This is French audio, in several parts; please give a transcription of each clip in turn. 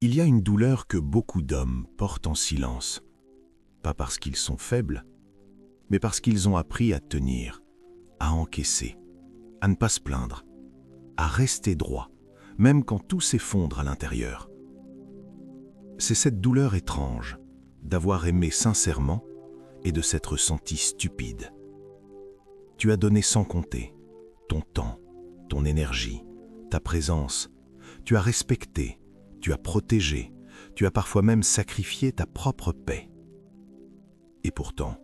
Il y a une douleur que beaucoup d'hommes portent en silence, pas parce qu'ils sont faibles, mais parce qu'ils ont appris à tenir, à encaisser, à ne pas se plaindre, à rester droit, même quand tout s'effondre à l'intérieur. C'est cette douleur étrange d'avoir aimé sincèrement et de s'être senti stupide. Tu as donné sans compter ton temps, ton énergie, ta présence. Tu as respecté, tu as protégé, tu as parfois même sacrifié ta propre paix. Et pourtant,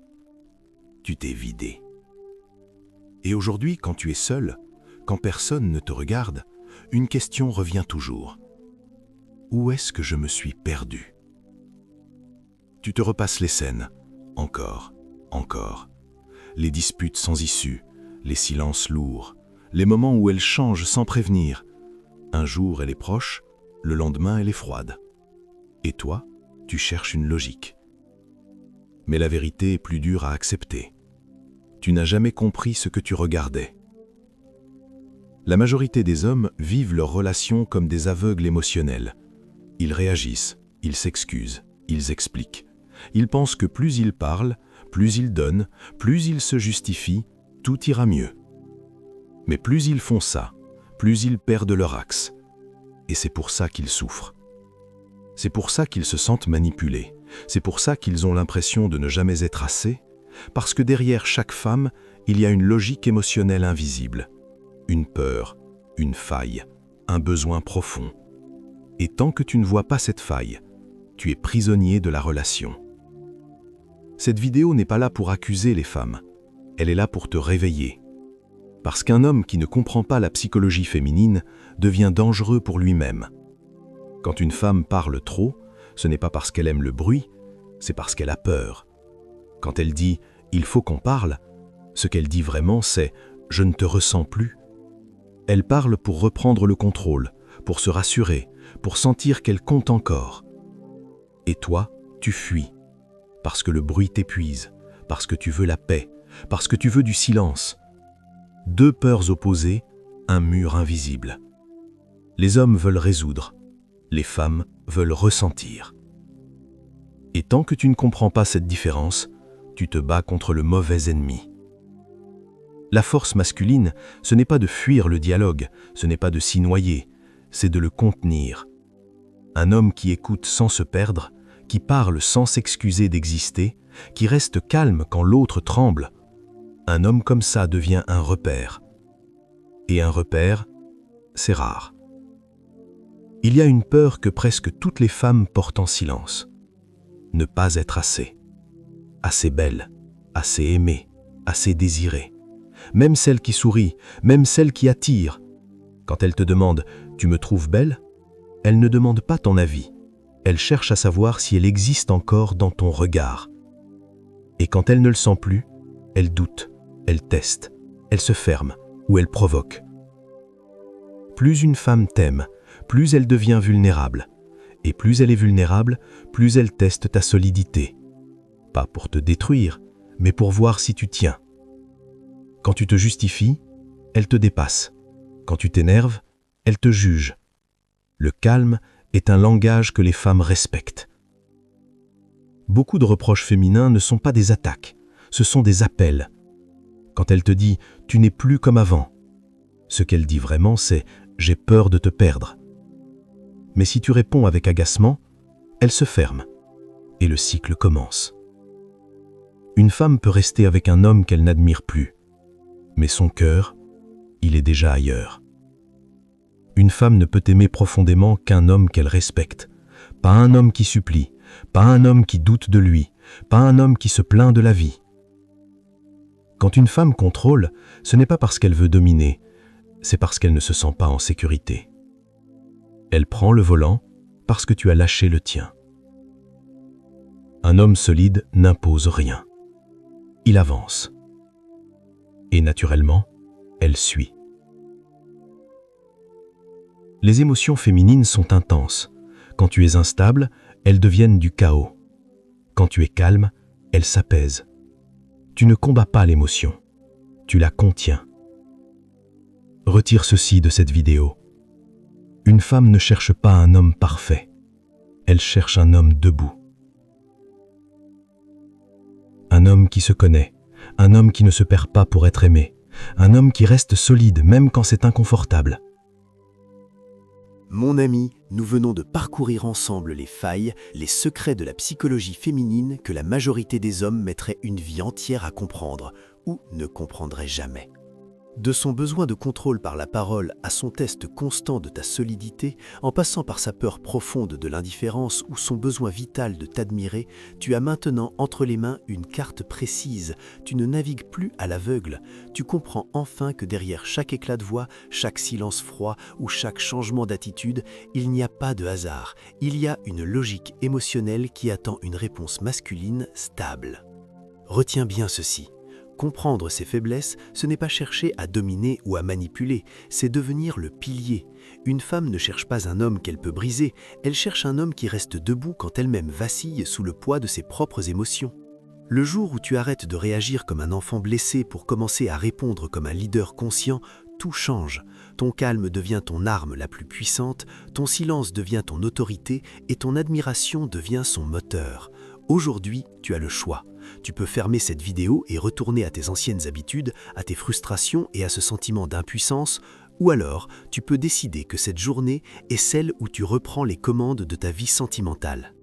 tu t'es vidé. Et aujourd'hui, quand tu es seul, quand personne ne te regarde, une question revient toujours. Où est-ce que je me suis perdu? Tu te repasses les scènes, encore, encore. Les disputes sans issue, les silences lourds, les moments où elle change sans prévenir. Un jour, elle est proche, le lendemain, elle est froide. Et toi, tu cherches une logique. Mais la vérité est plus dure à accepter. Tu n'as jamais compris ce que tu regardais. La majorité des hommes vivent leurs relations comme des aveugles émotionnels. Ils réagissent, ils s'excusent, ils expliquent. Ils pensent que plus ils parlent, plus ils donnent, plus ils se justifient, tout ira mieux. Mais plus ils font ça, plus ils perdent leur axe. Et c'est pour ça qu'ils souffrent. C'est pour ça qu'ils se sentent manipulés. C'est pour ça qu'ils ont l'impression de ne jamais être assez, parce que derrière chaque femme, il y a une logique émotionnelle invisible, une peur, une faille, un besoin profond. Et tant que tu ne vois pas cette faille, tu es prisonnier de la relation. Cette vidéo n'est pas là pour accuser les femmes, elle est là pour te réveiller. Parce qu'un homme qui ne comprend pas la psychologie féminine devient dangereux pour lui-même. Quand une femme parle trop, ce n'est pas parce qu'elle aime le bruit, c'est parce qu'elle a peur. Quand elle dit « il faut qu'on parle », ce qu'elle dit vraiment c'est « je ne te ressens plus ». Elle parle pour reprendre le contrôle, pour se rassurer, pour sentir qu'elle compte encore. Et toi, tu fuis, parce que le bruit t'épuise, parce que tu veux la paix, parce que tu veux du silence. Deux peurs opposées, un mur invisible. Les hommes veulent résoudre, les femmes veulent ressentir. Et tant que tu ne comprends pas cette différence, tu te bats contre le mauvais ennemi. La force masculine, ce n'est pas de fuir le dialogue, ce n'est pas de s'y noyer, c'est de le contenir. Un homme qui écoute sans se perdre, qui parle sans s'excuser d'exister, qui reste calme quand l'autre tremble. Un homme comme ça devient un repère. Et un repère, c'est rare. Il y a une peur que presque toutes les femmes portent en silence. Ne pas être assez. Assez belle, assez aimée, assez désirée. Même celle qui sourit, même celle qui attire. Quand elle te demande « tu me trouves belle ?», elle ne demande pas ton avis. Elle cherche à savoir si elle existe encore dans ton regard. Et quand elle ne le sent plus, elle doute, elle teste, elle se ferme ou elle provoque. Plus une femme t'aime, plus elle devient vulnérable. Et plus elle est vulnérable, plus elle teste ta solidité. Pas pour te détruire, mais pour voir si tu tiens. Quand tu te justifies, elle te dépasse. Quand tu t'énerves, elle te juge. Le calme est un langage que les femmes respectent. Beaucoup de reproches féminins ne sont pas des attaques, ce sont des appels. Quand elle te dit « tu n'es plus comme avant », ce qu'elle dit vraiment c'est « j'ai peur de te perdre ». Mais si tu réponds avec agacement, elle se ferme et le cycle commence. Une femme peut rester avec un homme qu'elle n'admire plus, mais son cœur, il est déjà ailleurs. Une femme ne peut aimer profondément qu'un homme qu'elle respecte, pas un homme qui supplie, pas un homme qui doute de lui, pas un homme qui se plaint de la vie. Quand une femme contrôle, ce n'est pas parce qu'elle veut dominer, c'est parce qu'elle ne se sent pas en sécurité. Elle prend le volant parce que tu as lâché le tien. Un homme solide n'impose rien. Il avance. Et naturellement, elle suit. Les émotions féminines sont intenses. Quand tu es instable, elles deviennent du chaos. Quand tu es calme, elles s'apaisent. Tu ne combats pas l'émotion, tu la contiens. Retire ceci de cette vidéo. Une femme ne cherche pas un homme parfait. elle cherche un homme debout. Un homme qui se connaît, un homme qui ne se perd pas pour être aimé, un homme qui reste solide même quand c'est inconfortable. Mon ami, nous venons de parcourir ensemble les failles, les secrets de la psychologie féminine que la majorité des hommes mettraient une vie entière à comprendre ou ne comprendraient jamais. De son besoin de contrôle par la parole à son test constant de ta solidité, en passant par sa peur profonde de l'indifférence ou son besoin vital de t'admirer, tu as maintenant entre les mains une carte précise. Tu ne navigues plus à l'aveugle. Tu comprends enfin que derrière chaque éclat de voix, chaque silence froid ou chaque changement d'attitude, il n'y a pas de hasard. Il y a une logique émotionnelle qui attend une réponse masculine stable. Retiens bien ceci. Comprendre ses faiblesses, ce n'est pas chercher à dominer ou à manipuler, c'est devenir le pilier. Une femme ne cherche pas un homme qu'elle peut briser, elle cherche un homme qui reste debout quand elle-même vacille sous le poids de ses propres émotions. Le jour où tu arrêtes de réagir comme un enfant blessé pour commencer à répondre comme un leader conscient, tout change. Ton calme devient ton arme la plus puissante, ton silence devient ton autorité et ton admiration devient son moteur. Aujourd'hui, tu as le choix. Tu peux fermer cette vidéo et retourner à tes anciennes habitudes, à tes frustrations et à ce sentiment d'impuissance, ou alors tu peux décider que cette journée est celle où tu reprends les commandes de ta vie sentimentale.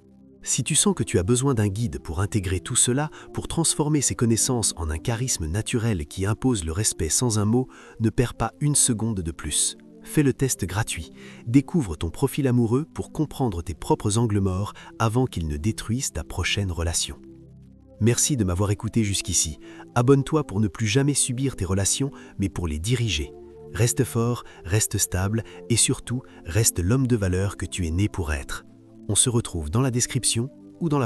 Si tu sens que tu as besoin d'un guide pour intégrer tout cela, pour transformer ces connaissances en un charisme naturel qui impose le respect sans un mot, ne perds pas une seconde de plus. Fais le test gratuit. Découvre ton profil amoureux pour comprendre tes propres angles morts avant qu'ils ne détruisent ta prochaine relation. Merci de m'avoir écouté jusqu'ici. Abonne-toi pour ne plus jamais subir tes relations, mais pour les diriger. Reste fort, reste stable et surtout, reste l'homme de valeur que tu es né pour être. On se retrouve dans la description ou dans la